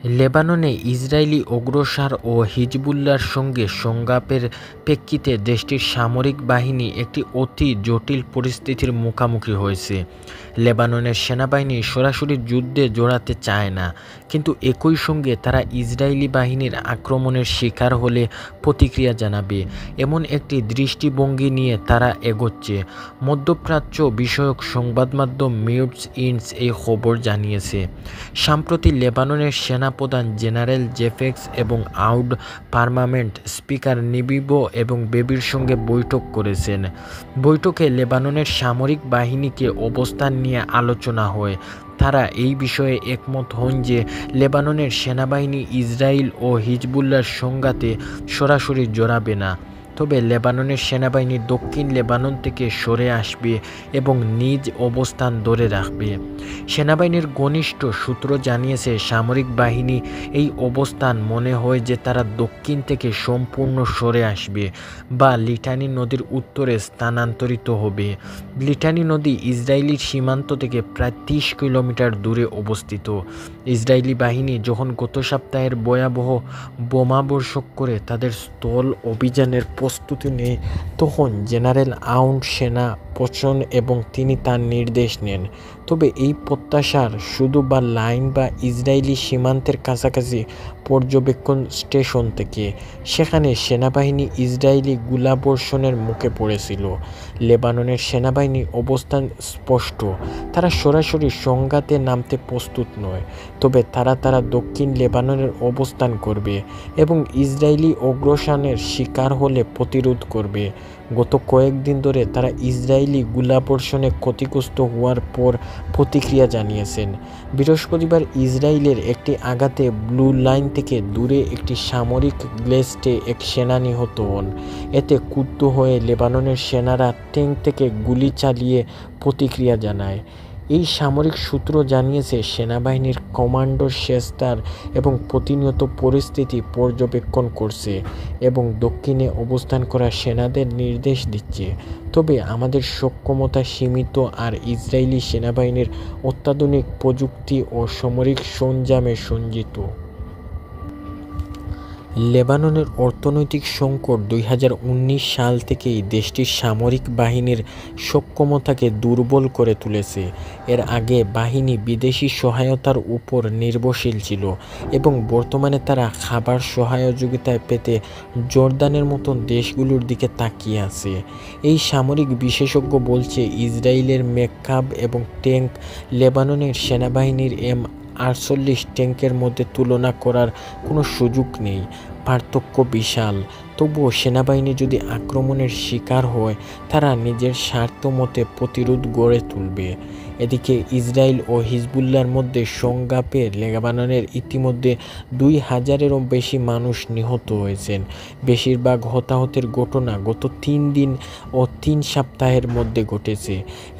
লেবাননে ইসরায়েলি অগ্রসর ও হিজবুল্লাহর সঙ্গে সংঘাতের প্রেক্ষিতে দেশটির সামরিক বাহিনী একটি অতি জটিল পরিস্থিতির মুখোমুখি হয়েছে। লেবাননের সেনাবাহিনী সরাসরি যুদ্ধে জড়াতে চায় না, কিন্তু একই সঙ্গে তারা ইসরায়েলি বাহিনীর আক্রমণের শিকার হলে প্রতিক্রিয়া জানাবে, এমন একটি দৃষ্টিভঙ্গি নিয়ে তারা এগোচ্ছে। মধ্যপ্রাচ্য বিষয়ক সংবাদমাধ্যম মিডল ইস্ট এই খবর জানিয়েছে। সম্প্রতি লেবাননের সেনাপ্রধান জেনারেল জেফেক্স এবং আউড পার্লামেন্ট স্পিকার নিবিব এবং বেবির সঙ্গে বৈঠক করেছেন। বৈঠকে লেবাননের সামরিক বাহিনীকে অবস্থান নিয়ে আলোচনা হয়। তারা এই বিষয়ে একমত হন যে লেবাননের সেনাবাহিনী ইসরায়েল ও হিজবুল্লাহর সংঘাতে সরাসরি জড়াবে না, তবে লেবাননের সেনাবাহিনী দক্ষিণ লেবানন থেকে সরে আসবে এবং নিজ অবস্থান ধরে রাখবে। সেনাবাহিনীর ঘনিষ্ঠ সূত্র জানিয়েছে, সামরিক বাহিনী এই অবস্থান মনে হয় যে তারা দক্ষিণ থেকে সম্পূর্ণ সরে আসবে বা লিটানি নদীর উত্তরে স্থানান্তরিত হবে। লিটানি নদী ইসরায়েলি সীমান্ত থেকে প্রায় 30 কিলোমিটার দূরে অবস্থিত। ইসরায়েলি বাহিনী যখন গত সপ্তাহের ভয়াবহ বোমাবর্ষণ করে তাদের স্থল অভিযানের প্রস্তুতি নেয়, তখন জেনারেল আউন্ড সেনা পছন এবং তিনি তার নির্দেশ নেন। তবে এই প্রত্যাশার শুধু বা লাইন বা ইসরায়েলি সীমান্তের কাছাকাছি পর্যবেক্ষণ স্টেশন থেকে, সেখানে সেনাবাহিনী ইসরায়েলি গোলাবর্ষণের মুখে পড়েছিল। লেবাননের সেনাবাহিনী অবস্থান স্পষ্ট, তারা সরাসরি সংঘাতে নামতে প্রস্তুত নয়, তবে তারা দক্ষিণ লেবাননের অবস্থান করবে এবং ইসরায়েলি অগ্রসনের শিকার হলে প্রতিরোধ করবে। গত কয়েকদিন ধরে তারা ইসরায়েলি গোলাবর্ষণে ক্ষতিগ্রস্ত হওয়ার পর প্রতিক্রিয়া জানিয়েছেন। বৃহস্পতিবার ইসরায়েলের একটি আঘাতে ব্লু লাইন থেকে দূরে একটি সামরিক গ্লেস্টে এক সেনা নিহত হন। এতে ক্ষুব্ধ হয়ে লেবাননের সেনারা ট্যাঙ্ক থেকে গুলি চালিয়ে প্রতিক্রিয়া জানায়। এই সামরিক সূত্র জানিয়েছে, সেনাবাহিনীর কমান্ডার শেস্তার এবং প্রতিনিয়ত পরিস্থিতি পর্যবেক্ষণ করছে এবং দক্ষিণে অবস্থান করা সেনাদের নির্দেশ দিচ্ছে। তবে আমাদের সক্ষমতা সীমিত আর ইসরায়েলি সেনাবাহিনীর অত্যাধুনিক প্রযুক্তি ও সামরিক সরঞ্জামে সজ্জিত। লেবাননের অর্থনৈতিক সংকট 2019 সাল থেকেই দেশটির সামরিক বাহিনীর সক্ষমতাকে দুর্বল করে তুলেছে। এর আগে বাহিনী বিদেশি সহায়তার উপর নির্ভরশীল ছিল এবং বর্তমানে তারা খাবার সহযোগিতা পেতে জর্দানের মতন দেশগুলোর দিকে তাকিয়ে আছে। এই সামরিক বিশেষজ্ঞ বলছে, ইসরায়েলের মেকাব এবং ট্যাঙ্ক লেবাননের সেনাবাহিনীর M48 ট্যাঙ্কের মধ্যে তুলনা করার কোনো সুযোগ নেই। পার্থক্য বিশাল। তবুও সেনাবাহিনী যদি আক্রমণের শিকার হয়, তারা নিজের স্বার্থ মতে প্রতিরোধ গড়ে তুলবে। এদিকে ইসরায়েল ও হিজবুল্লাহর মধ্যে সংঘাতে লেবাননের ইতিমধ্যে 2000-এরও বেশি মানুষ নিহত হয়েছেন। বেশিরভাগ হতাহতের ঘটনা গত 3 দিন ও 3 সপ্তাহের মধ্যে ঘটেছে।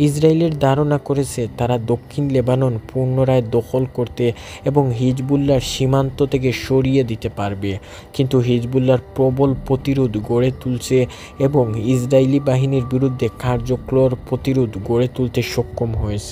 ইসরায়েলের ধারণা করেছে তারা দক্ষিণ লেবানন পুনরায় দখল করতে এবং হিজবুল্লাহর সীমান্ত থেকে সরিয়ে দিতে পারবে, কিন্তু হিজবুল্লাহর প্রবল প্রতিরোধ গড়ে তুলছে এবং ইসরায়েলি বাহিনীর বিরুদ্ধে কার্যকর প্রতিরোধ গড়ে তুলতে সক্ষম হয়েছে।